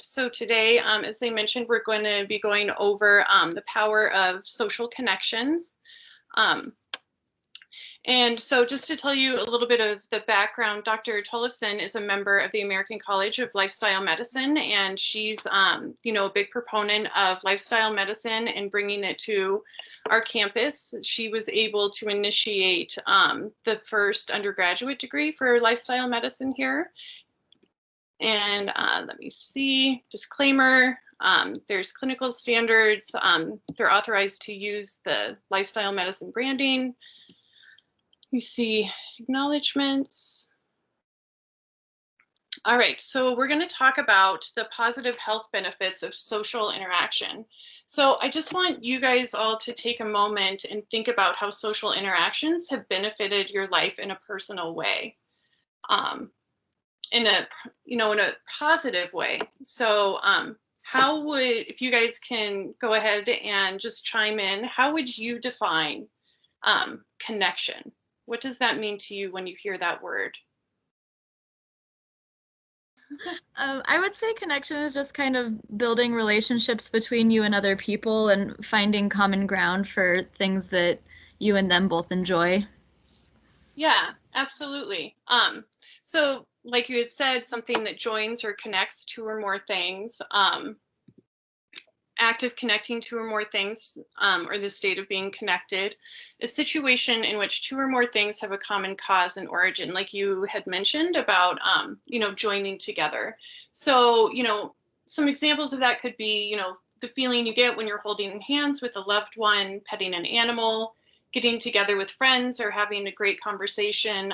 So today, as I mentioned, we're going to be going over the power of social connections. Um, and so just to tell you a little bit of the background, Dr. Tollefson is a member of the American College of Lifestyle Medicine, and she's, a big proponent of lifestyle medicine and bringing it to our campus. She was able to initiate the first undergraduate degree for lifestyle medicine here. And let me see, disclaimer, there's clinical standards. They're authorized to use the lifestyle medicine branding. You see acknowledgements. All right, so we're going to talk about the positive health benefits of social interaction. So I just want you guys all to take a moment and think about how social interactions have benefited your life in a personal way. In a positive way. So how would, if you guys can go ahead and just chime in, how would you define connection? What does that mean to you when you hear that word? I would say connection is just kind of building relationships between you and other people and finding common ground for things that you and them both enjoy. Yeah, absolutely. So like you had said, something that joins or connects two or more things. Active connecting two or more things, or the state of being connected, a situation in which two or more things have a common cause and origin, like you had mentioned about, joining together. So, some examples of that could be, the feeling you get when you're holding hands with a loved one, petting an animal, getting together with friends, or having a great conversation,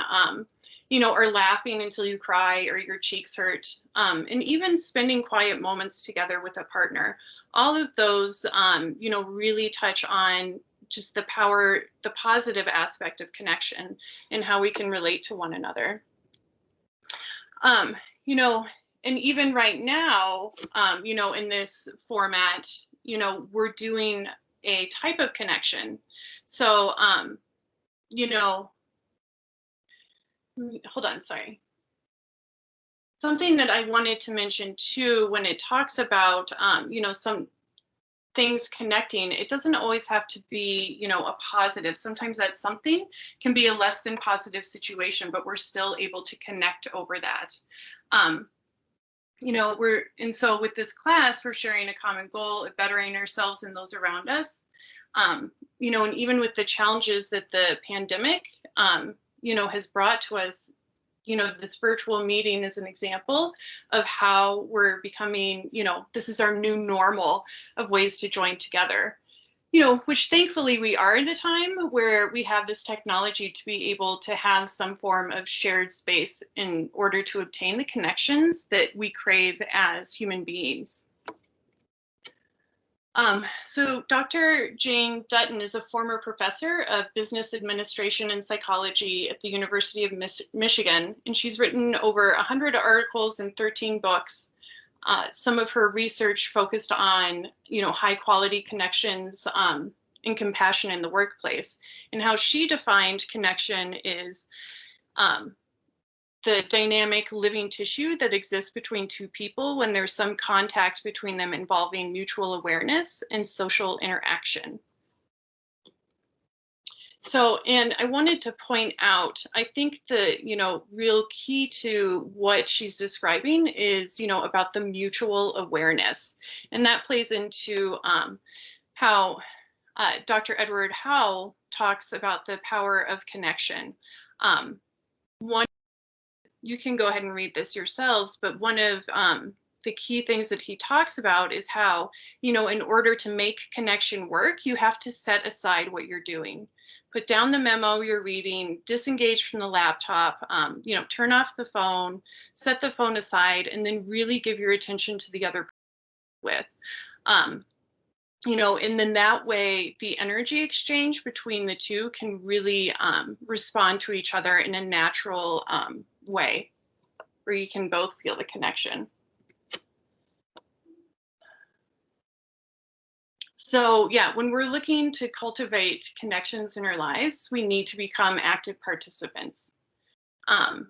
or laughing until you cry or your cheeks hurt, and even spending quiet moments together with a partner. All of those, really touch on just the power, the positive aspect of connection and how we can relate to one another. And even right now, in this format, we're doing a type of connection. So, hold on, sorry. Something that I wanted to mention too, when it talks about, some things connecting, it doesn't always have to be, a positive. Sometimes that something can be a less than positive situation, but we're still able to connect over that. And so with this class, we're sharing a common goal of bettering ourselves and those around us. And even with the challenges that the pandemic, has brought to us, this virtual meeting is an example of how we're becoming, this is our new normal of ways to join together, which thankfully we are at a time where we have this technology to be able to have some form of shared space in order to obtain the connections that we crave as human beings. So Dr. Jane Dutton is a former professor of business administration and psychology at the University of Michigan, and she's written over 100 articles and 13 books. Some of her research focused on, high quality connections and compassion in the workplace. And how she defined connection is the dynamic living tissue that exists between two people when there's some contact between them involving mutual awareness and social interaction. So, and I wanted to point out, I think the, real key to what she's describing is, about the mutual awareness. And that plays into how Dr. Edward Howell talks about the power of connection. One, you can go ahead and read this yourselves, but one of the key things that he talks about is how, in order to make connection work, you have to set aside what you're doing. Put down the memo you're reading, disengage from the laptop, turn off the phone, set the phone aside, and then really give your attention to the other with. And then that way the energy exchange between the two can really respond to each other in a natural way, where you can both feel the connection. So yeah, when we're looking to cultivate connections in our lives, we need to become active participants. And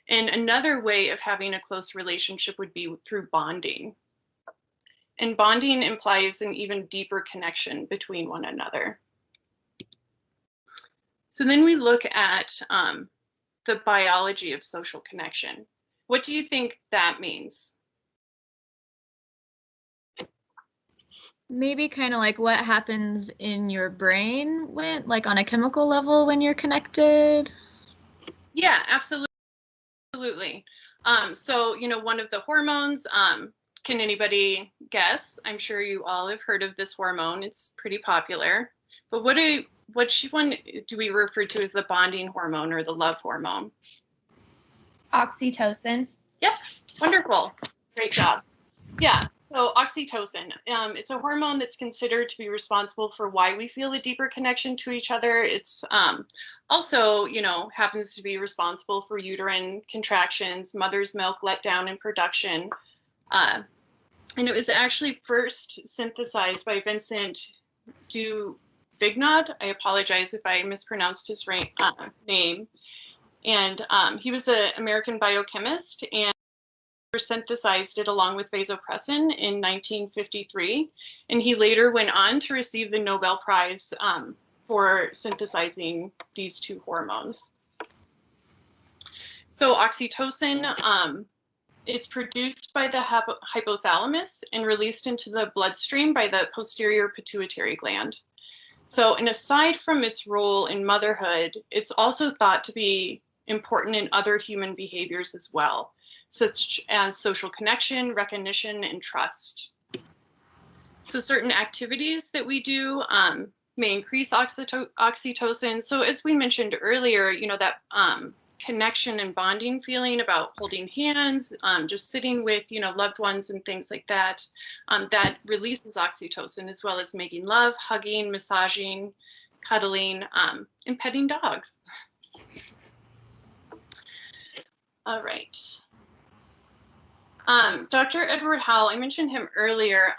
another way of having a close relationship would be through bonding. And bonding implies an even deeper connection between one another. So then we look at the biology of social connection. What do you think that means? Maybe kind of like what happens in your brain when, like on a chemical level when you're connected. Yeah, absolutely. So, one of the hormones, can anybody guess? I'm sure you all have heard of this hormone. It's pretty popular. But which one do we refer to as the bonding hormone or the love hormone? Oxytocin. Yep, wonderful. Great job. Yeah, so oxytocin, it's a hormone that's considered to be responsible for why we feel a deeper connection to each other. It's also, happens to be responsible for uterine contractions, mother's milk letdown and production. And it was actually first synthesized by Vincent du Vignod. I apologize if I mispronounced his name. And he was an American biochemist and synthesized it along with vasopressin in 1953. And he later went on to receive the Nobel Prize for synthesizing these two hormones. So oxytocin, it's produced by the hypothalamus and released into the bloodstream by the posterior pituitary gland. So, and aside from its role in motherhood, it's also thought to be important in other human behaviors as well, such as social connection, recognition, and trust. So certain activities that we do may increase oxytocin. So as we mentioned earlier, that connection and bonding feeling about holding hands, just sitting with, loved ones and things like that, that releases oxytocin, as well as making love, hugging, massaging, cuddling, and petting dogs. All right. Dr. Edward Howell, I mentioned him earlier.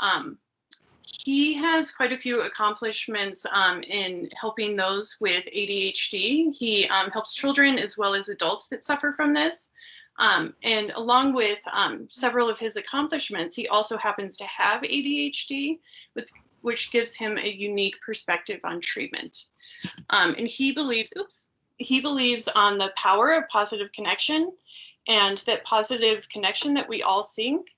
He has quite a few accomplishments in helping those with ADHD. He helps children as well as adults that suffer from this. And along with several of his accomplishments, he also happens to have ADHD, which gives him a unique perspective on treatment. And he believes on the power of positive connection, and that positive connection that we all seek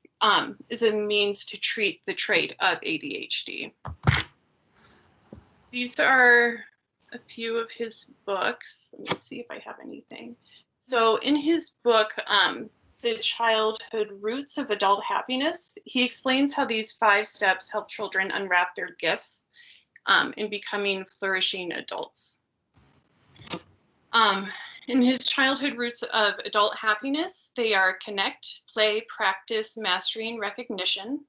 is a means to treat the trait of ADHD. These are a few of his books. Let me see if I have anything. So in his book, The Childhood Roots of Adult Happiness, he explains how these 5 steps help children unwrap their gifts in becoming flourishing adults. In his Childhood Roots of Adult Happiness, they are connect, play, practice, mastery, and recognition.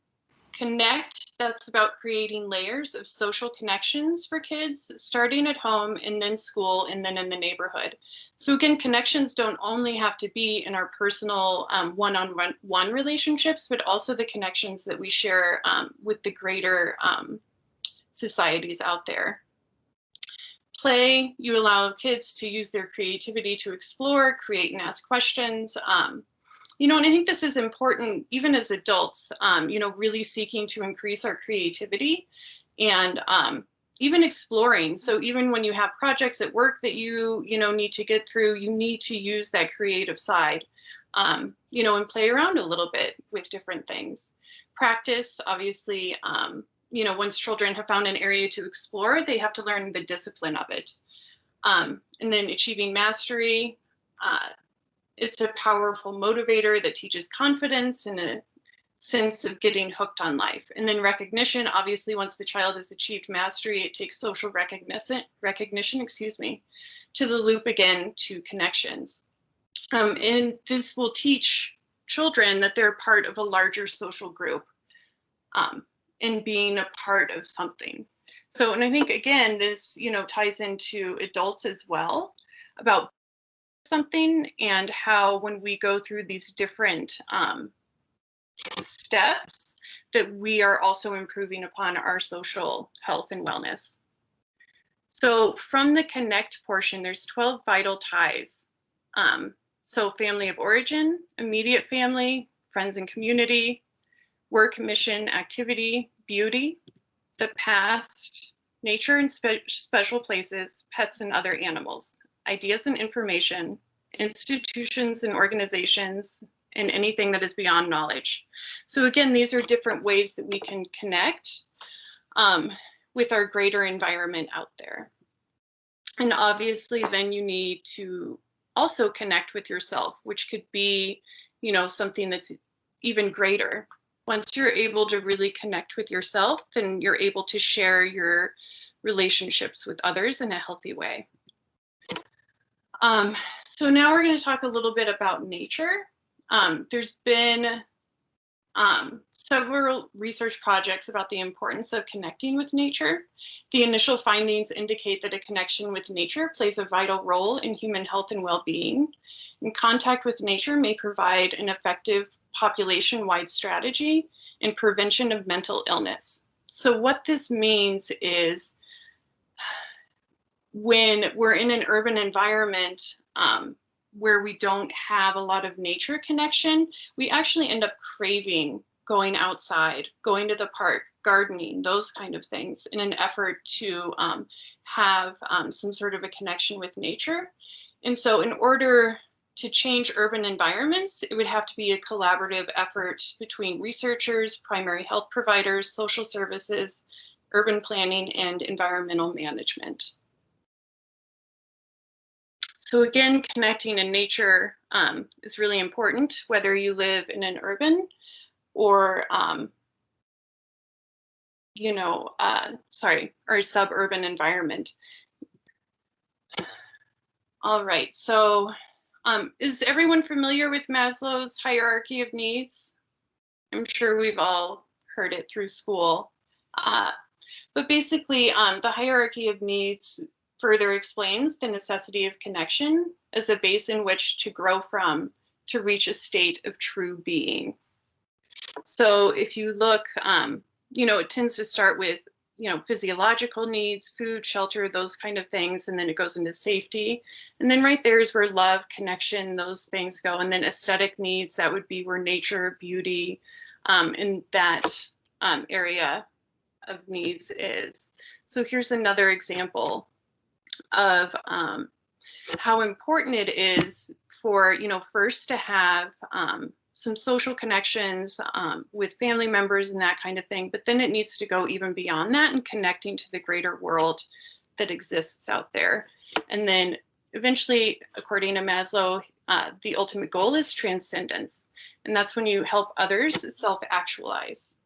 Connect, that's about creating layers of social connections for kids, starting at home and then school and then in the neighborhood. So again, connections don't only have to be in our personal one-on-one relationships, but also the connections that we share with the greater societies out there. Play, you allow kids to use their creativity to explore, create, and ask questions. And I think this is important even as adults, really seeking to increase our creativity and even exploring. So even when you have projects at work that you need to get through, you need to use that creative side, and play around a little bit with different things. Practice, obviously, once children have found an area to explore, they have to learn the discipline of it. And then achieving mastery, it's a powerful motivator that teaches confidence and a sense of getting hooked on life. And then recognition, obviously, once the child has achieved mastery, it takes social recognition, to the loop again to connections. And this will teach children that they're part of a larger social group. And being a part of something. So, and I think, again, this, ties into adults as well about something and how when we go through these different steps that we are also improving upon our social health and wellness. So from the connect portion, there's 12 vital ties. So family of origin, immediate family, friends and community, work, mission, activity, beauty, the past, nature and special places, pets and other animals, ideas and information, institutions and organizations, and anything that is beyond knowledge. So again, these are different ways that we can connect with our greater environment out there. And obviously then you need to also connect with yourself, which could be, you know, something that's even greater. Once you're able to really connect with yourself, then you're able to share your relationships with others in a healthy way. So now we're going to talk a little bit about nature. There's been several research projects about the importance of connecting with nature. The initial findings indicate that a connection with nature plays a vital role in human health and well-being. And contact with nature may provide an effective population-wide strategy in prevention of mental illness. So what this means is when we're in an urban environment where we don't have a lot of nature connection, we actually end up craving going outside, going to the park, gardening, those kind of things in an effort to have some sort of a connection with nature. And so in order to change urban environments, it would have to be a collaborative effort between researchers, primary health providers, social services, urban planning, and environmental management. So again, connecting in nature is really important, whether you live in an urban or, or a suburban environment. All right, so is everyone familiar with Maslow's hierarchy of needs? I'm sure we've all heard it through school. But basically, the hierarchy of needs further explains the necessity of connection as a base in which to grow from to reach a state of true being. So if you look, it tends to start with, physiological needs, food, shelter, those kind of things, and then it goes into safety. And then right there is where love, connection, those things go. And then aesthetic needs, that would be where nature, beauty, in that area of needs is. So here's another example of how important it is for, first to have some social connections with family members and that kind of thing, but then it needs to go even beyond that and connecting to the greater world that exists out there. And then eventually, according to Maslow, the ultimate goal is transcendence. And that's when you help others self-actualize.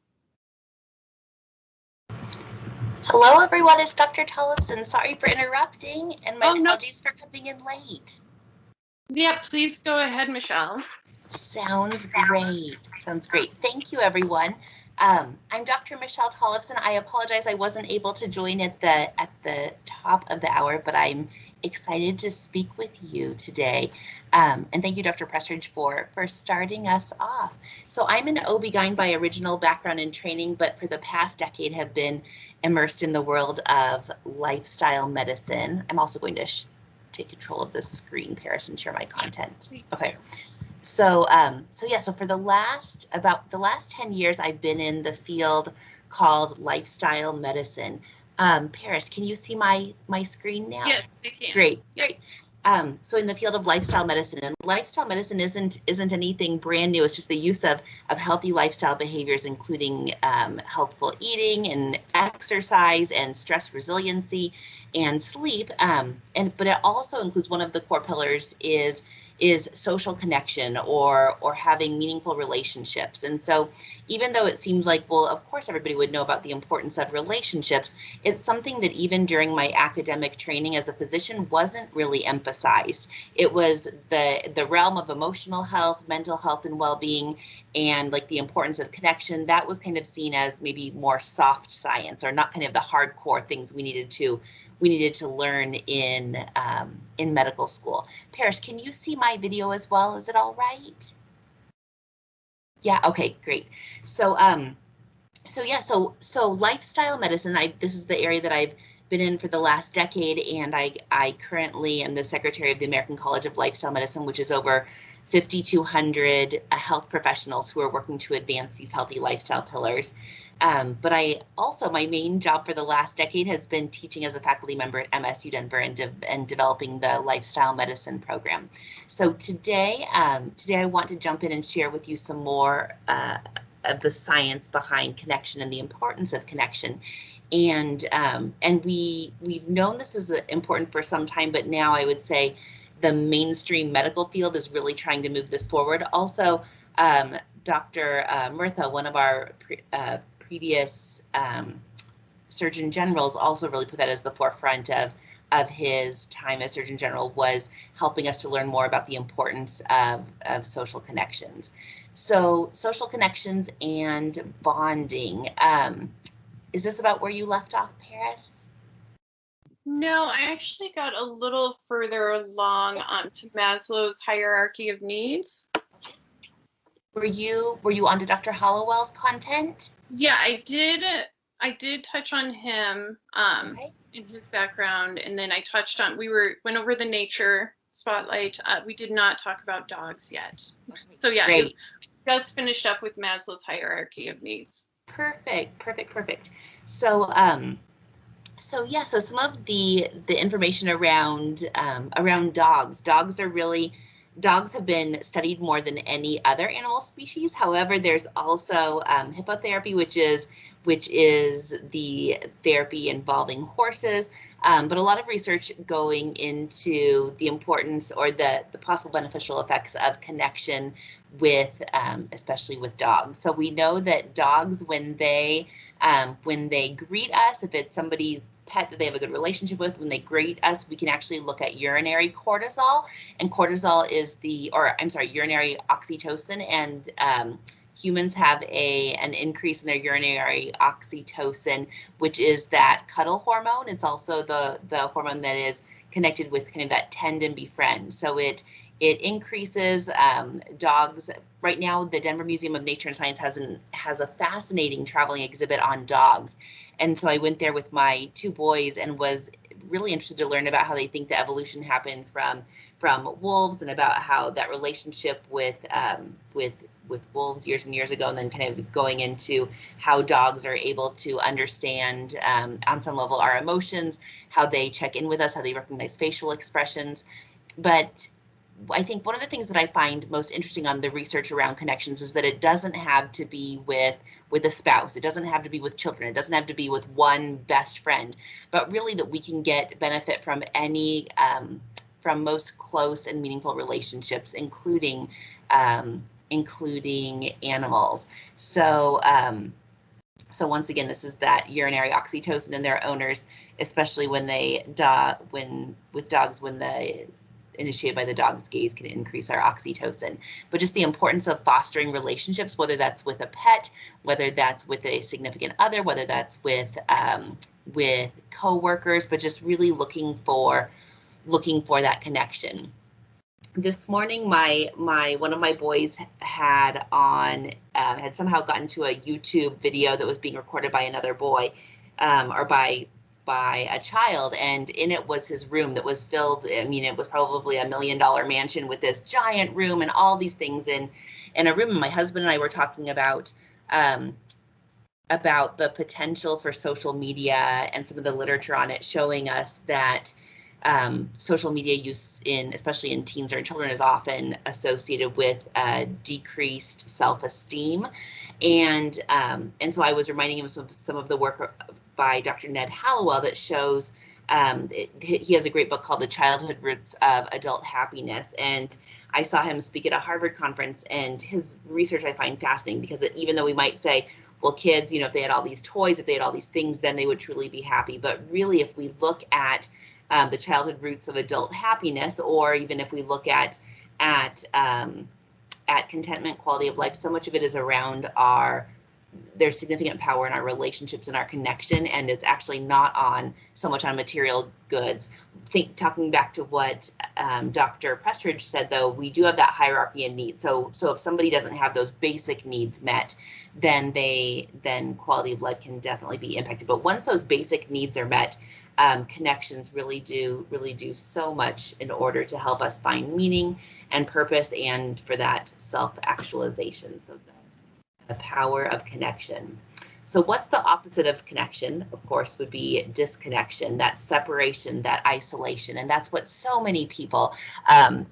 Hello, everyone. It's Dr. Tollefson. Sorry for interrupting, and my apologies for coming in late. Yeah, please go ahead, Michelle. Sounds great. Sounds great. Thank you, everyone. I'm Dr. Michelle Tollefson. I apologize I wasn't able to join at the top of the hour, but I'm excited to speak with you today. And thank you, Dr. Prestridge, for starting us off. So I'm an OB-GYN by original background and training, but for the past decade have been immersed in the world of lifestyle medicine. I'm also going to take control of the screen, Paris, and share my content. Okay. So for the last 10 years, I've been in the field called lifestyle medicine. Paris, can you see my screen now? Yes, I can. Great. So in the field of lifestyle medicine, and lifestyle medicine isn't anything brand new. It's just the use of healthy lifestyle behaviors, including healthful eating and exercise and stress resiliency and sleep. But it also includes, one of the core pillars is social connection or having meaningful relationships. And so even though it seems like, well, of course everybody would know about the importance of relationships, it's something that even during my academic training as a physician wasn't really emphasized. It was the realm of emotional health, mental health and well-being, and like the importance of connection. That was kind of seen as maybe more soft science, or not kind of the hardcore things we needed to learn in medical school. Paris, can you see my video as well? Is it all right? Yeah, okay, great. So lifestyle medicine, this is the area that I've been in for the last decade, and I currently am the secretary of the American College of Lifestyle Medicine, which is over 5,200 health professionals who are working to advance these healthy lifestyle pillars. But my main job for the last decade has been teaching as a faculty member at MSU Denver and developing the lifestyle medicine program. So today I want to jump in and share with you some more of the science behind connection and the importance of connection. And we've known this is important for some time, but now I would say the mainstream medical field is really trying to move this forward. Also, Dr. Murtha, one of our previous Surgeon Generals, also really put that as the forefront of his time as Surgeon General, was helping us to learn more about the importance of social connections. So social connections and bonding. Is this about where you left off, Paris? No, I actually got a little further along to Maslow's hierarchy of needs. Were you onto Dr. Hollowell's content? Yeah, I did touch on him Okay. in his background, and then I touched on went over the nature spotlight. We did not talk about dogs yet. So yeah, Great. Just finished up with Maslow's hierarchy of needs. Perfect. So so some of the information around dogs. Dogs have been studied more than any other animal species. However, there's also hippotherapy, which is the therapy involving horses, but a lot of research going into the importance or the possible beneficial effects of connection with, especially with dogs. So we know that dogs, when they greet us, if it's somebody's pet that they have a good relationship with, when they greet us, we can actually look at urinary cortisol, and cortisol is urinary oxytocin, and humans have an increase in their urinary oxytocin, which is that cuddle hormone. It's also the hormone that is connected with kind of that tend and befriend. So it increases. Dogs. Right now, the Denver Museum of Nature and Science has a fascinating traveling exhibit on dogs. And so I went there with my two boys and was really interested to learn about how they think the evolution happened from wolves, and about how that relationship with wolves years and years ago, and then kind of going into how dogs are able to understand on some level our emotions, how they check in with us, how they recognize facial expressions. But I think one of the things that I find most interesting on the research around connections is that it doesn't have to be with a spouse. It doesn't have to be with children. It doesn't have to be with one best friend, but really that we can get benefit from any, from most close and meaningful relationships, including animals. So once again, this is that urinary oxytocin in their owners, especially when with dogs, when initiated by the dog's gaze, can increase our oxytocin. But just the importance of fostering relationships, whether that's with a pet, whether that's with a significant other, whether that's with coworkers, but just really looking for that connection. This morning, one of my boys had somehow gotten to a YouTube video that was being recorded by another boy, or by a child, and in it was his room that was filled. I mean, it was probably $1 million mansion with this giant room and all these things in a room. And my husband and I were talking about the potential for social media and some of the literature on it, showing us that social media use, especially in teens or in children, is often associated with decreased self-esteem. And so I was reminding him of some of the work by Dr. Ned Hallowell that shows, he has a great book called The Childhood Roots of Adult Happiness. And I saw him speak at a Harvard conference, and his research I find fascinating, because even though we might say, well, kids, if they had all these toys, if they had all these things, then they would truly be happy. But really, if we look at the childhood roots of adult happiness, or even if we look at contentment, quality of life, so much of it is around there's significant power in our relationships and our connection, and it's actually not so much on material goods. Talking back to what Dr. Prestridge said, though, we do have that hierarchy of needs. So if somebody doesn't have those basic needs met, then quality of life can definitely be impacted. But once those basic needs are met, connections really do so much in order to help us find meaning and purpose, and for that self-actualization. So the power of connection. So what's the opposite of connection? Of course, would be disconnection, that separation, that isolation. And that's what so many people,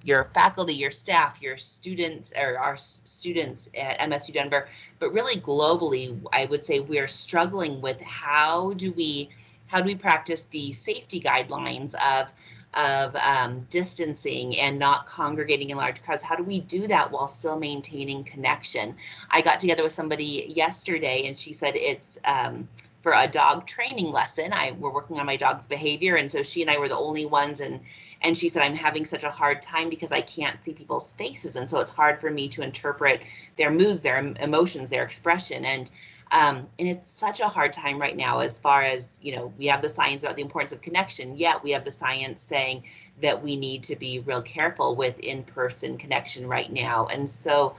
your faculty, your staff, your students, or our students at MSU Denver, but really globally, I would say we're struggling with how do we practice the safety guidelines of distancing and not congregating in large crowds? How do we do that while still maintaining connection? I got together with somebody yesterday, and she said it's for a dog training lesson. We're working on my dog's behavior, and so she and I were the only ones, and she said, I'm having such a hard time because I can't see people's faces, and so it's hard for me to interpret their moods, their emotions, their expression. And it's such a hard time right now, as far as, we have the science about the importance of connection, yet we have the science saying that we need to be real careful with in-person connection right now. And so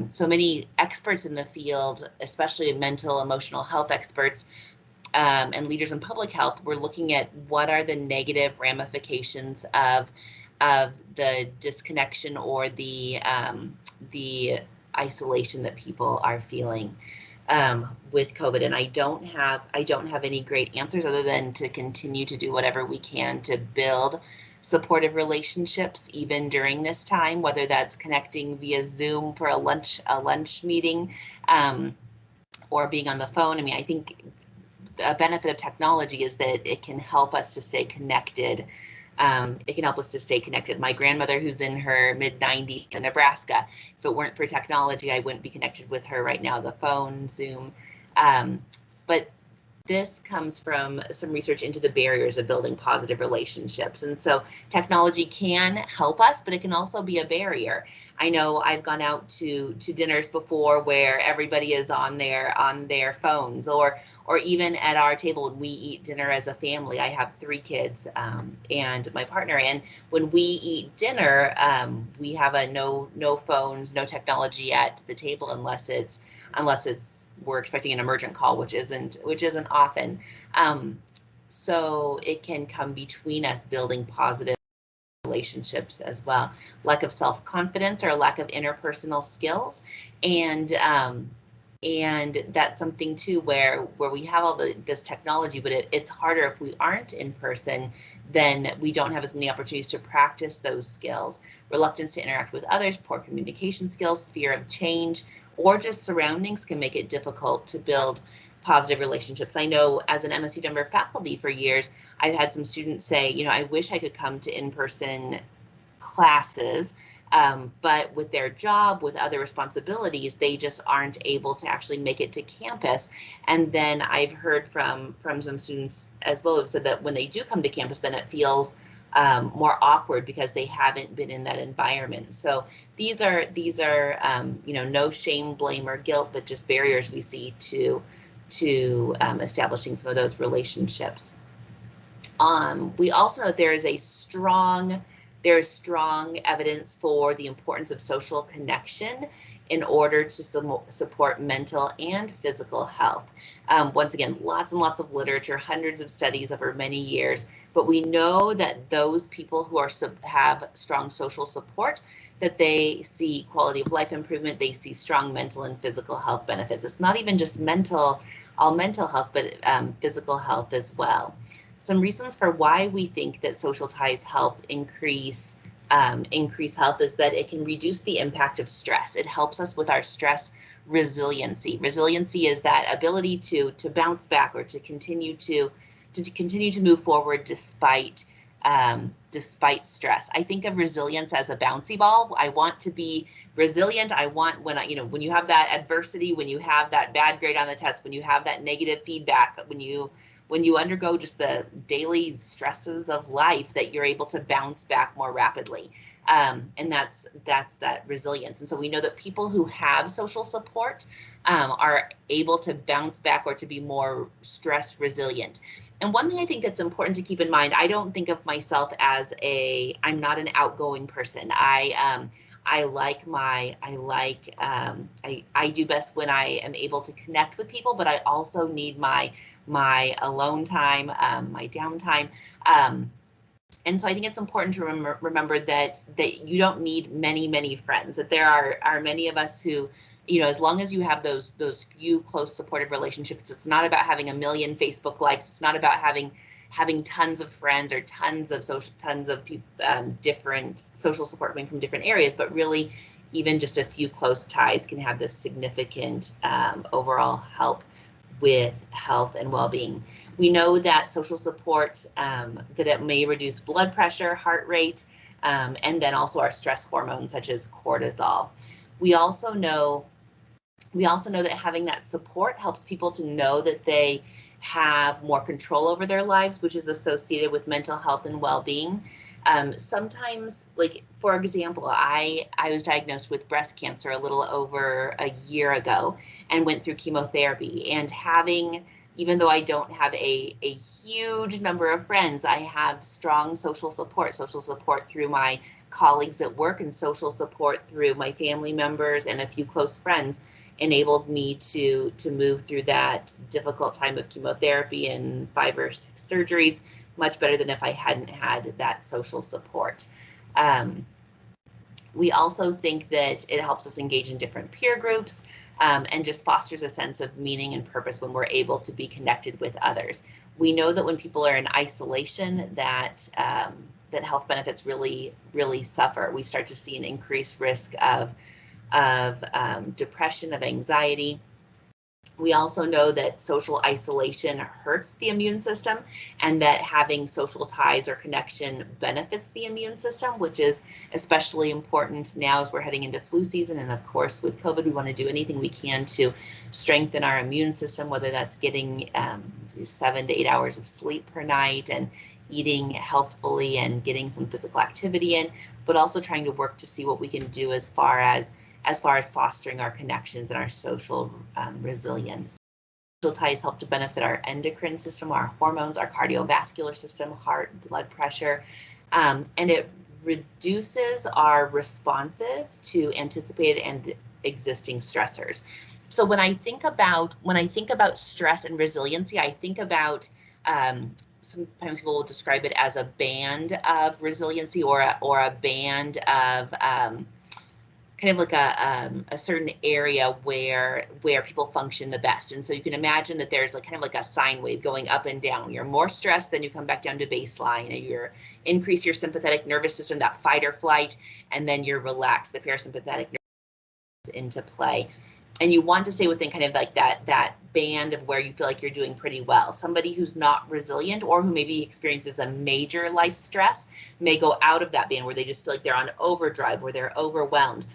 so many experts in the field, especially mental, emotional health experts, and leaders in public health, we're looking at what are the negative ramifications of the disconnection or the isolation that people are feeling with COVID. And I don't have any great answers other than to continue to do whatever we can to build supportive relationships even during this time, whether that's connecting via Zoom for a lunch meeting, or being on the phone. I mean, I think a benefit of technology is that it can help us to stay connected. It can help us to stay connected. My grandmother, who's in her mid-90s in Nebraska, if it weren't for technology, I wouldn't be connected with her right now, the phone, Zoom. But this comes from some research into the barriers of building positive relationships. And so technology can help us, but it can also be a barrier. I know I've gone out to dinners before where everybody is on their phones, or even at our table when we eat dinner as a family. I have 3 kids and my partner, and when we eat dinner, we have a no phones, no technology at the table unless it's we're expecting an emergent call, which isn't often. So it can come between us building positive relationships as well. Lack of self-confidence or lack of interpersonal skills, and that's something too where we have all this technology, but it's harder if we aren't in person. Then we don't have as many opportunities to practice those skills. Reluctance to interact with others, poor communication skills, fear of change, or just surroundings can make it difficult to build positive relationships. I know as an MSU Denver faculty for years, I've had some students say, I wish I could come to in-person classes, but with their job, with other responsibilities, they just aren't able to actually make it to campus. And then I've heard from some students as well who've said that when they do come to campus, then it feels more awkward because they haven't been in that environment. So these are no shame, blame, or guilt, but just barriers we see to establishing some of those relationships. We also know there is strong evidence for the importance of social connection in order to support mental and physical health. Once again, lots and lots of literature, hundreds of studies over many years, but we know that those people who have strong social support, that they see quality of life improvement, they see strong mental and physical health benefits. It's not even just all mental health, but physical health as well. Some reasons for why we think that social ties help increase health is that it can reduce the impact of stress. It helps us with our stress resiliency. Resiliency is that ability to bounce back or to continue to move forward despite stress. I think of resilience as a bouncy ball. I want to be resilient. I want when you have that adversity, when you have that bad grade on the test, when you have that negative feedback, when you undergo just the daily stresses of life, that you're able to bounce back more rapidly. And that's that resilience. And so we know that people who have social support are able to bounce back or to be more stress resilient. And one thing I think that's important to keep in mind, I don't think of myself as I'm not an outgoing person. I do best when I am able to connect with people, but I also need my alone time, my downtime. And so I think it's important to remember that you don't need many friends, that there are many of us who, as long as you have those few close supportive relationships, it's not about having a million Facebook likes. It's not about having tons of friends or tons of people, different social support coming from different areas, but really even just a few close ties can have this significant overall help with health and well-being. We know that social support, that it may reduce blood pressure, heart rate, and then also our stress hormones such as cortisol. We also know that having that support helps people to know that they have more control over their lives, which is associated with mental health and well-being. Sometimes, like, for example, I was diagnosed with breast cancer a little over a year ago and went through chemotherapy. And even though I don't have a huge number of friends, I have strong social support through my colleagues at work and social support through my family members and a few close friends enabled me to move through that difficult time of chemotherapy and 5 or 6 surgeries much better than if I hadn't had that social support. We also think that it helps us engage in different peer groups, and just fosters a sense of meaning and purpose when we're able to be connected with others. We know that when people are in isolation, that health benefits really suffer. We start to see an increased risk of depression, of anxiety. We also know that social isolation hurts the immune system, and that having social ties or connection benefits the immune system, which is especially important now as we're heading into flu season. And of course, with COVID, we want to do anything we can to strengthen our immune system, whether that's getting 7 to 8 hours of sleep per night and eating healthfully and getting some physical activity in, but also trying to work to see what we can do as far as fostering our connections and our social resilience. Social ties help to benefit our endocrine system, our hormones, our cardiovascular system, heart, blood pressure, and it reduces our responses to anticipated and existing stressors. So when I think about stress and resiliency, I think about sometimes people will describe it as a band of resiliency or a band of kind of like a certain area where people function the best. And so you can imagine that there's like kind of like a sine wave going up and down. You're more stressed, then you come back down to baseline, and you increase your sympathetic nervous system, that fight or flight, and then you're relaxed, the parasympathetic nervous system into play. And you want to stay within kind of like that band of where you feel like you're doing pretty well. Somebody who's not resilient or who maybe experiences a major life stress may go out of that band where they just feel like they're on overdrive, where they're overwhelmed.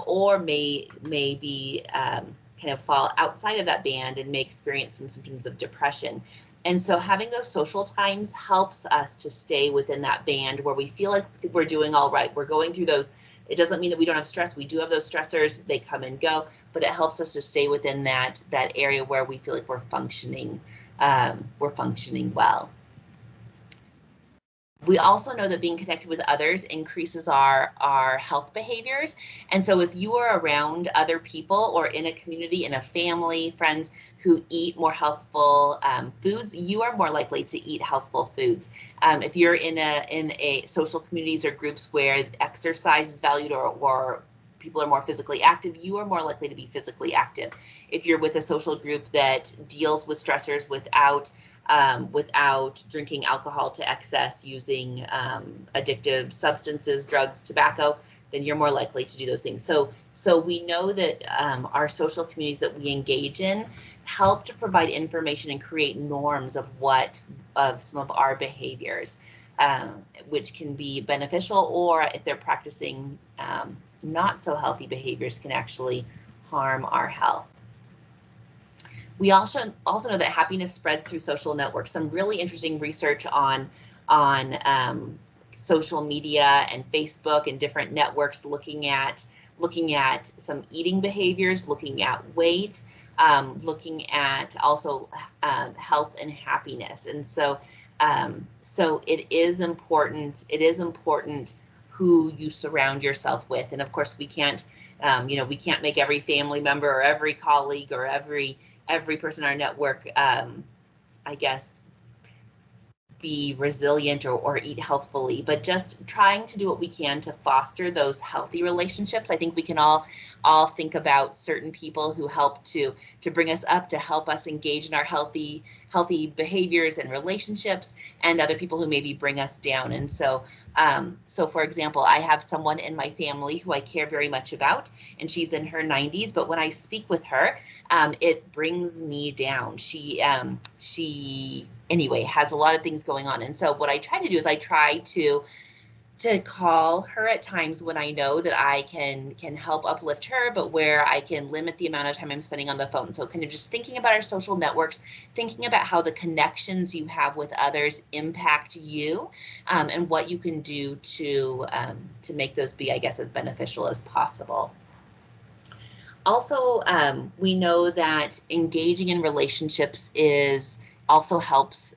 Or may be kind of fall outside of that band and may experience some symptoms of depression. And so having those social times helps us to stay within that band where we feel like we're doing all right. We're going through those. It doesn't mean that we don't have stress. We do have those stressors. They come and go, but it helps us to stay within that area where we feel like we're functioning well. We also know that being connected with others increases our health behaviors. And so if you are around other people or in a community, in a family, friends who eat more healthful foods, you are more likely to eat healthful foods. If you're in a social communities or groups where exercise is valued or people are more physically active, you are more likely to be physically active. If you're with a social group that deals with stressors without drinking alcohol to excess, using addictive substances, drugs, tobacco, then you're more likely to do those things. So we know that our social communities that we engage in help to provide information and create norms of some of our behaviors, which can be beneficial, or if they're practicing not so healthy behaviors, can actually harm our health. We also know that happiness spreads through social networks. Some really interesting research on social media and Facebook and different networks looking at some eating behaviors, looking at weight, looking at also health and happiness. And so it is important who you surround yourself with. And of course, we can't, we can't make every family member or every colleague or every person in our network, I guess, be resilient or eat healthfully, but just trying to do what we can to foster those healthy relationships. I think we can all think about certain people who help to bring us up, to help us engage in our healthy behaviors and relationships, and other people who maybe bring us down. And so for example, I have someone in my family who I care very much about, and she's in her 90s, but when I speak with her, it brings me down. She anyway has a lot of things going on. And so what I try to do is I try to call her at times when I know that I can help uplift her, but where I can limit the amount of time I'm spending on the phone. So kind of just thinking about our social networks, thinking about how the connections you have with others impact you, and what you can do to make those be, I guess, as beneficial as possible. Also, we know that engaging in relationships also helps.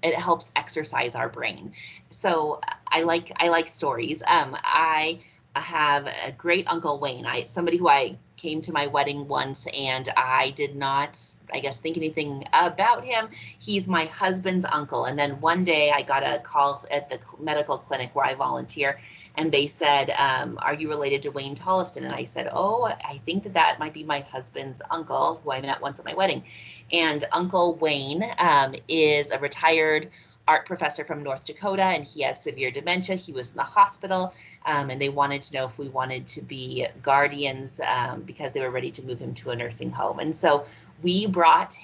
It helps exercise our brain. So I like stories. I have a great Uncle Wayne. Somebody who I came to my wedding once, and I did not, I guess, think anything about him. He's my husband's uncle. And then one day I got a call at the medical clinic where I volunteer, and they said, are you related to Wayne Tollefson? And I said, oh, I think that might be my husband's uncle, who I met once at my wedding. And Uncle Wayne is a retired art professor from North Dakota, and he has severe dementia. He was in the hospital, and they wanted to know if we wanted to be guardians, because they were ready to move him to a nursing home. And so we brought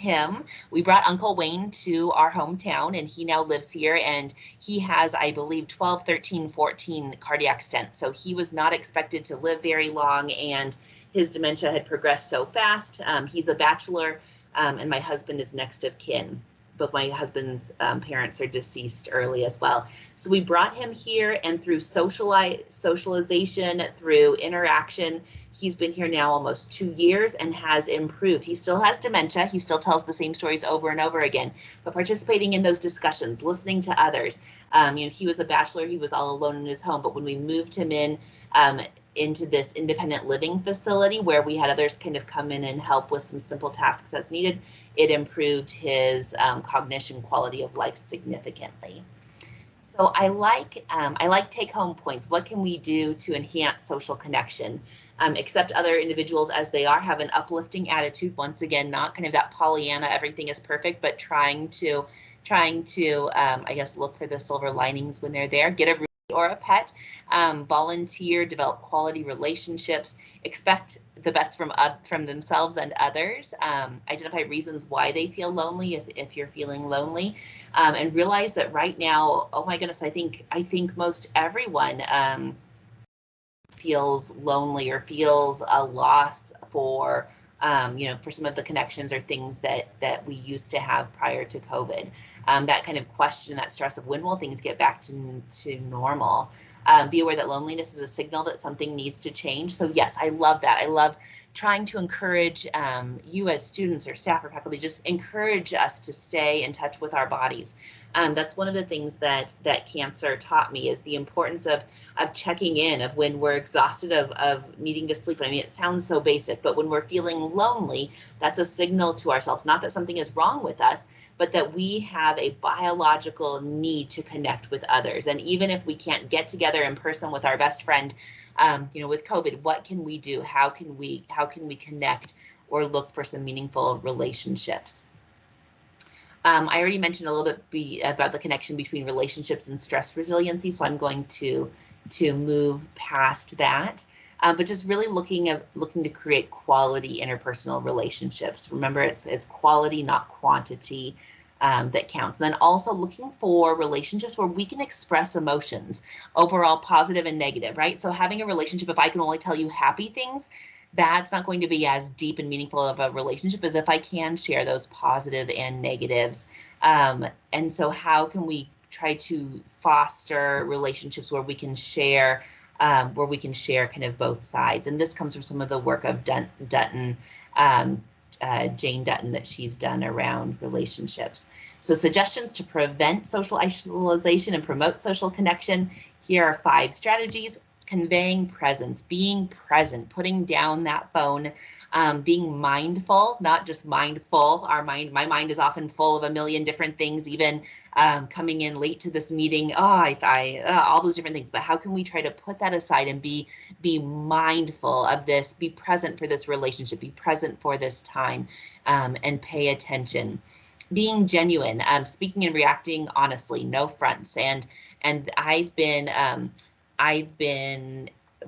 Uncle Wayne to our hometown, and he now lives here, and he has, I believe, 12, 13, 14 cardiac stents. So he was not expected to live very long, and his dementia had progressed so fast. He's a bachelor, and my husband is next of kin. Both my husband's parents are deceased early as well. So we brought him here, and through socialization, through interaction, he's been here now almost 2 years and has improved. He still has dementia. He still tells the same stories over and over again, but participating in those discussions, listening to others. He was a bachelor. He was all alone in his home, but when we moved him into this independent living facility where we had others kind of come in and help with some simple tasks as needed, it improved his cognition, quality of life significantly. So I like take-home points. What can we do to enhance social connection? Accept other individuals as they are, have an uplifting attitude. Once again, not kind of that Pollyanna, everything is perfect, but trying to I guess, look for the silver linings when they're there. Get a roomie or a pet, volunteer, develop quality relationships, expect the best from themselves and others, identify reasons why they feel lonely if you're feeling lonely, and realize that right now, oh my goodness, I think most everyone feels lonely or feels a loss for for some of the connections or things that we used to have prior to COVID. That kind of question, that stress of when will things get back to normal. Be aware that loneliness is a signal that something needs to change. So yes, I love that. I love trying to encourage you as students or staff or faculty, just encourage us to stay in touch with our bodies. That's one of the things that cancer taught me, is the importance of checking in, of when we're exhausted of needing to sleep. I mean, it sounds so basic, but when we're feeling lonely, that's a signal to ourselves, not that something is wrong with us, but that we have a biological need to connect with others. And even if we can't get together in person with our best friend, with COVID, what can we do? How can we connect or look for some meaningful relationships? I already mentioned a little bit about the connection between relationships and stress resiliency, so I'm going to move past that. But just really looking to create quality interpersonal relationships. Remember, it's quality, not quantity, that counts. And then also looking for relationships where we can express emotions, overall positive and negative, right? So having a relationship, if I can only tell you happy things, that's not going to be as deep and meaningful of a relationship as if I can share those positive and negatives. And so how can we try to foster relationships where we can share kind of both sides? And this comes from some of the work of Dutton Jane Dutton that she's done around relationships. So suggestions to prevent social isolation and promote social connection. Here are 5 strategies. Conveying presence, being present, putting down that phone, being mindful, not just mindful. My mind is often full of a million different things, even coming in late to this meeting, all those different things. But how can we try to put that aside and be mindful of this, be present for this relationship, be present for this time, and pay attention. Being genuine, speaking and reacting honestly, no fronts. And I've been,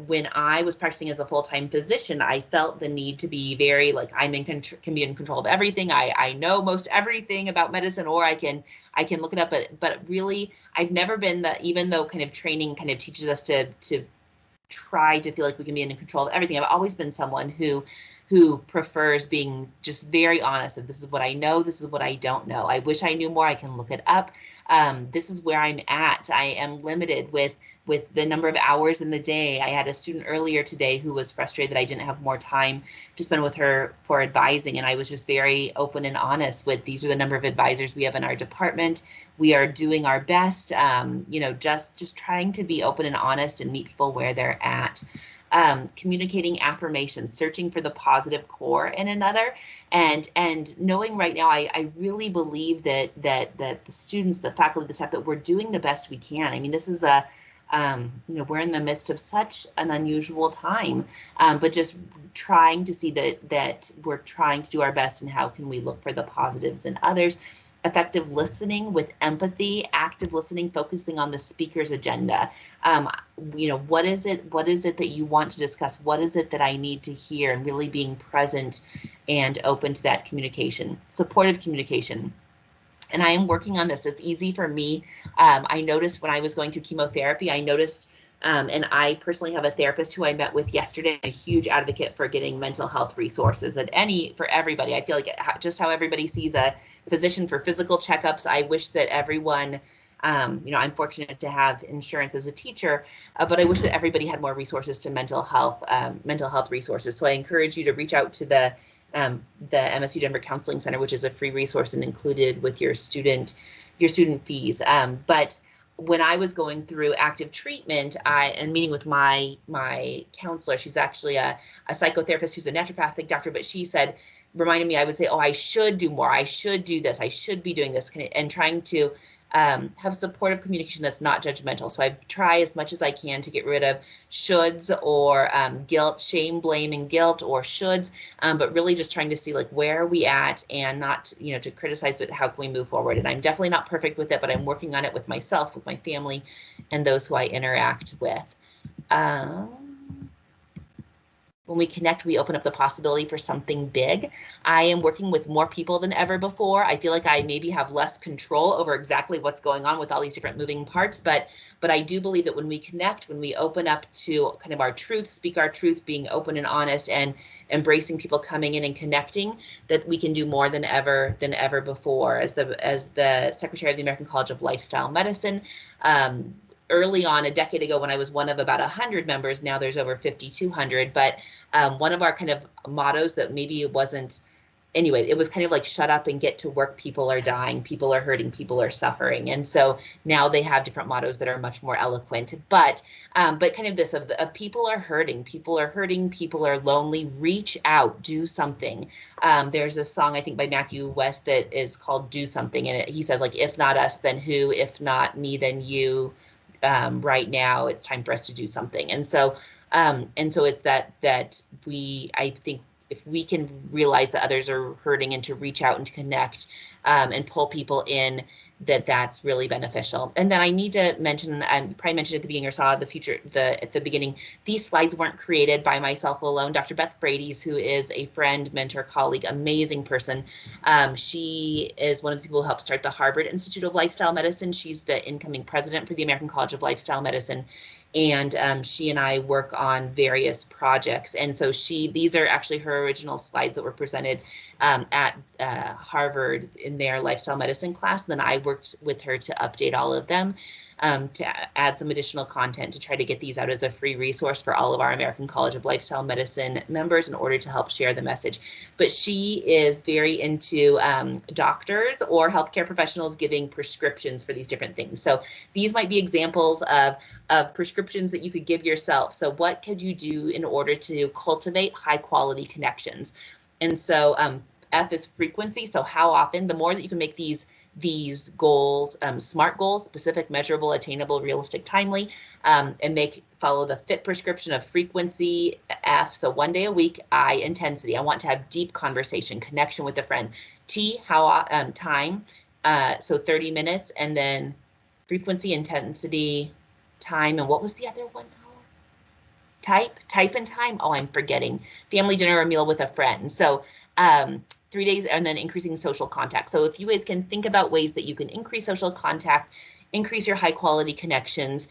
when I was practicing as a full-time physician, I felt the need to be very like, can be in control of everything. I know most everything about medicine, or I can look it up, but really I've never been that, even though kind of training kind of teaches us to try to feel like we can be in control of everything. I've always been someone who prefers being just very honest of, this is what I know, this is what I don't know. I wish I knew more, I can look it up. This is where I'm at. I am limited with the number of hours in the day. I had a student earlier today who was frustrated that I didn't have more time to spend with her for advising. And I was just very open and honest with, these are the number of advisors we have in our department. We are doing our best, just trying to be open and honest and meet people where they're at. Communicating affirmations, searching for the positive core in another, and knowing right now, I really believe that the students, the faculty, the staff, that we're doing the best we can. I mean, this is we're in the midst of such an unusual time, but just trying to see that we're trying to do our best, and how can we look for the positives in others. Effective listening with empathy, active listening, focusing on the speaker's agenda. What is it that you want to discuss? What is it that I need to hear? And really being present and open to that communication. Supportive communication. And I am working on this. It's easy for me. I noticed when I was going through chemotherapy, and I personally have a therapist who I met with yesterday, a huge advocate for getting mental health resources for everybody. I feel like just how everybody sees a physician for physical checkups, I wish that everyone, I'm fortunate to have insurance as a teacher, but I wish that everybody had more resources to mental health resources. So I encourage you to reach out to the MSU Denver Counseling Center, which is a free resource and included with your student fees. But when I was going through active treatment, and meeting with my counselor, she's actually a psychotherapist who's a naturopathic doctor, but she reminded me, I would say, oh, I should do more. I should do this. I should be doing this, and trying to have supportive communication that's not judgmental. So I try as much as I can to get rid of shoulds or guilt, shame, blame, and guilt, or shoulds, but really just trying to see like, where are we at, and not to criticize, but how can we move forward. And I'm definitely not perfect with it, but I'm working on it with myself, with my family, and those who I interact with. When we connect, we open up the possibility for something big. I am working with more people than ever before. I feel like I maybe have less control over exactly what's going on with all these different moving parts, but I do believe that when we connect, when we open up to kind of our truth, speak our truth, being open and honest, and embracing people coming in and connecting, that we can do more than ever before. As the Secretary of the American College of Lifestyle Medicine, early on, a decade ago, when I was one of about 100 members, now there's over 5,200. But one of our kind of mottos that maybe it wasn't, anyway, it was kind of like, shut up and get to work. People are dying, people are hurting, people are suffering. And so now they have different mottos that are much more eloquent, but kind of this of people are hurting, people are lonely, reach out, do something. There's a song, I think by Matthew West, that is called Do Something. And he says, like, if not us, then who? If not me, then you. Right now, it's time for us to do something. And so it's that I think if we can realize that others are hurting, and to reach out and to connect, and pull people in, that's really beneficial. And then I need to mention, probably mentioned at the beginning, or saw at the beginning, these slides weren't created by myself alone. Dr. Beth Frades, who is a friend, mentor, colleague, amazing person. She is one of the people who helped start the Harvard Institute of Lifestyle Medicine. She's the incoming president for the American College of Lifestyle Medicine. And she and I work on various projects. And so these are actually her original slides that were presented at Harvard in their lifestyle medicine class. And then I worked with her to update all of them. to add some additional content to try to get these out as a free resource for all of our American College of Lifestyle Medicine members in order to help share the message. But she is very into doctors or healthcare professionals giving prescriptions for these different things. So these might be examples of prescriptions that you could give yourself. So what could you do in order to cultivate high quality connections? And so F is frequency. So how often, the more that you can make these goals, SMART goals, specific, measurable, attainable, realistic, timely, and follow the FIT prescription of frequency, F, so 1 day a week, I, intensity. I want to have deep conversation, connection with a friend. T, time, so 30 minutes, and then frequency, intensity, time, and what was the other one? Type and time. Oh, I'm forgetting. Family dinner or meal with a friend. So 3 days, and then increasing social contact. So if you guys can think about ways that you can increase social contact, increase your high quality connections.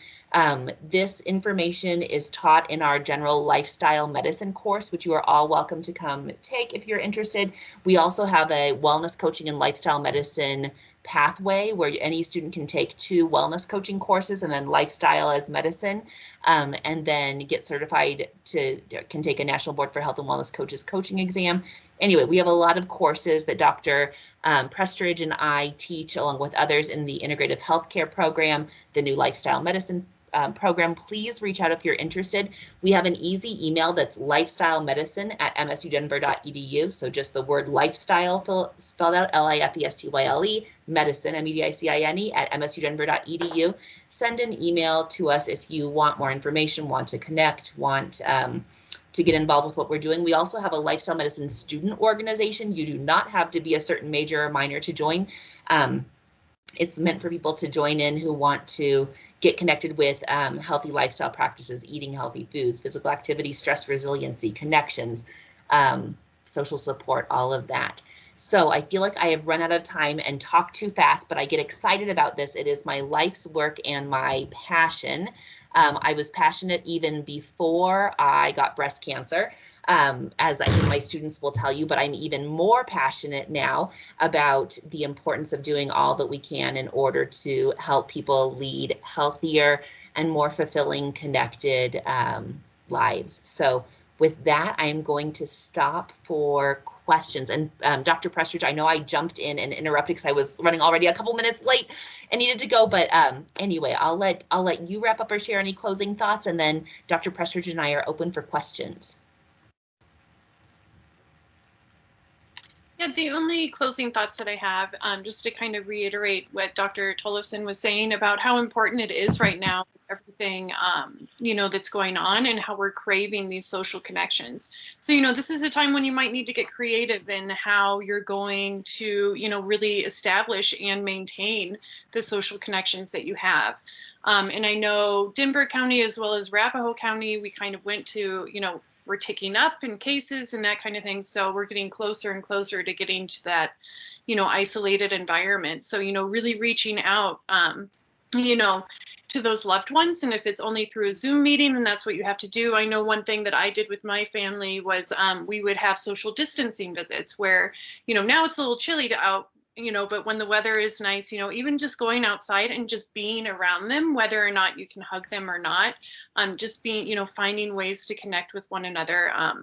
This information is taught in our general lifestyle medicine course, which you are all welcome to come take if you're interested. We also have a wellness coaching and lifestyle medicine pathway where any student can take 2 wellness coaching courses and then lifestyle as medicine, and then get certified can take a National Board for Health and Wellness Coaches coaching exam. Anyway, we have a lot of courses that Dr. Prestridge and I teach along with others in the integrative healthcare program, the new lifestyle medicine program. Please reach out if you're interested. We have an easy email that's lifestylemedicine@msudenver.edu. So just the word lifestyle spelled out LIFESTYLE, medicine, MEDICINE, @msudenver.edu. Send an email to us if you want more information, want to connect, want to get involved with what we're doing. We also have a lifestyle medicine student organization. You do not have to be a certain major or minor to join. It's meant for people to join in who want to get connected with healthy lifestyle practices, eating healthy foods, physical activity, stress resiliency, connections, social support, all of that. So I feel like I have run out of time and talked too fast, but I get excited about this. It is my life's work and my passion. I was passionate even before I got breast cancer, as I think my students will tell you, but I'm even more passionate now about the importance of doing all that we can in order to help people lead healthier and more fulfilling, connected lives. So with that, I'm going to stop for questions. And Dr. Prestridge, I know I jumped in and interrupted because I was running already a couple minutes late and needed to go. But anyway, I'll let you wrap up or share any closing thoughts, and then Dr. Prestridge and I are open for questions. Yeah, the only closing thoughts that I have, just to kind of reiterate what Dr. Tollefson was saying about how important it is right now, everything, that's going on and how we're craving these social connections. So, this is a time when you might need to get creative in how you're going to, really establish and maintain the social connections that you have. And I know Denver County as well as Arapahoe County, we kind of went to, we're ticking up in cases and that kind of thing. So we're getting closer and closer to getting to that, isolated environment. So, really reaching out, to those loved ones. And if it's only through a Zoom meeting, then that's what you have to do. I know one thing that I did with my family was we would have social distancing visits where, now it's a little chilly out, but when the weather is nice, even just going outside and just being around them, whether or not you can hug them or not, just being, finding ways to connect with one another, I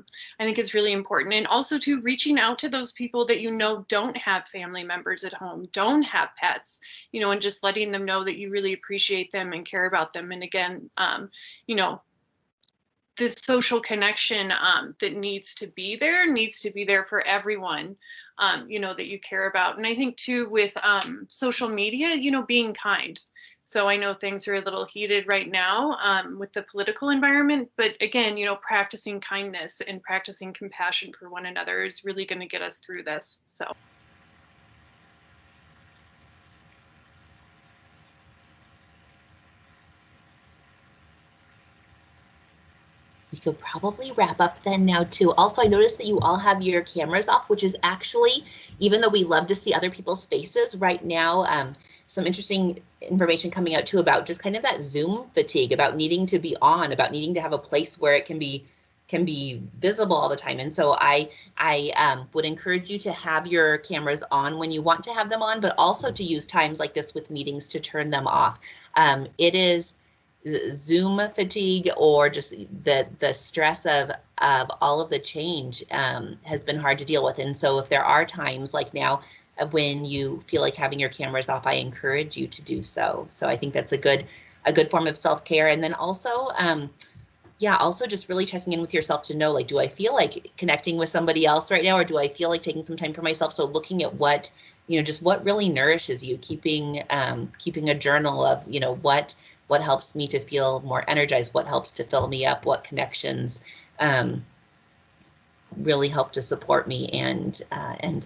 think is really important. And also to reaching out to those people that, don't have family members at home, don't have pets, and just letting them know that you really appreciate them and care about them. And again, this social connection that needs to be there for everyone, that you care about. And I think too with social media, being kind. So I know things are a little heated right now with the political environment, but again, practicing kindness and practicing compassion for one another is really going to get us through this. So. We could probably wrap up then now too. Also, I noticed that you all have your cameras off, which is actually, even though we love to see other people's faces right now, some interesting information coming out too about just kind of that Zoom fatigue, about needing to be on, about needing to have a place where it can be visible all the time. And so I would encourage you to have your cameras on when you want to have them on, but also to use times like this with meetings to turn them off. It is Zoom fatigue, or just the stress of all of the change has been hard to deal with. And so if there are times like now when you feel like having your cameras off, I encourage you to do so. So I think that's a good form of self-care. And then also, yeah, also just really checking in with yourself to know, like, do I feel like connecting with somebody else right now, or do I feel like taking some time for myself? So looking at what, just what really nourishes you, keeping a journal of, what helps me to feel more energized, what helps to fill me up, what connections really help to support me, and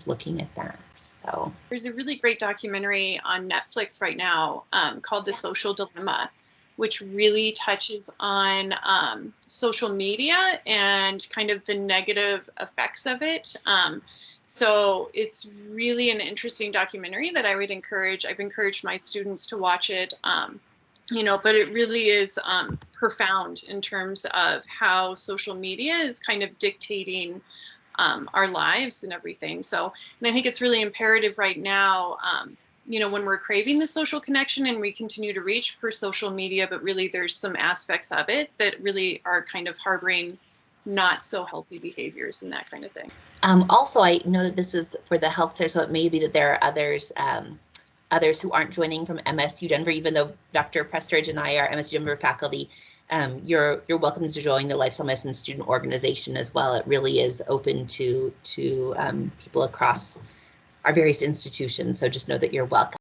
looking at that. So there's a really great documentary on Netflix right now called The Social Dilemma, which really touches on social media and kind of the negative effects of it. So it's really an interesting documentary that I would encourage. I've encouraged my students to watch it, but it really is profound in terms of how social media is kind of dictating our lives and everything. So, and I think it's really imperative right now, when we're craving the social connection and we continue to reach for social media, but really there's some aspects of it that really are kind of harboring not so healthy behaviors and that kind of thing. Also, I know that this is for the health center, so it may be that there are others who aren't joining from MSU Denver, even though Dr. Prestridge and I are MSU Denver faculty. You're welcome to join the Lifestyle Medicine Student Organization as well. It really is open to people across our various institutions, so just know that you're welcome.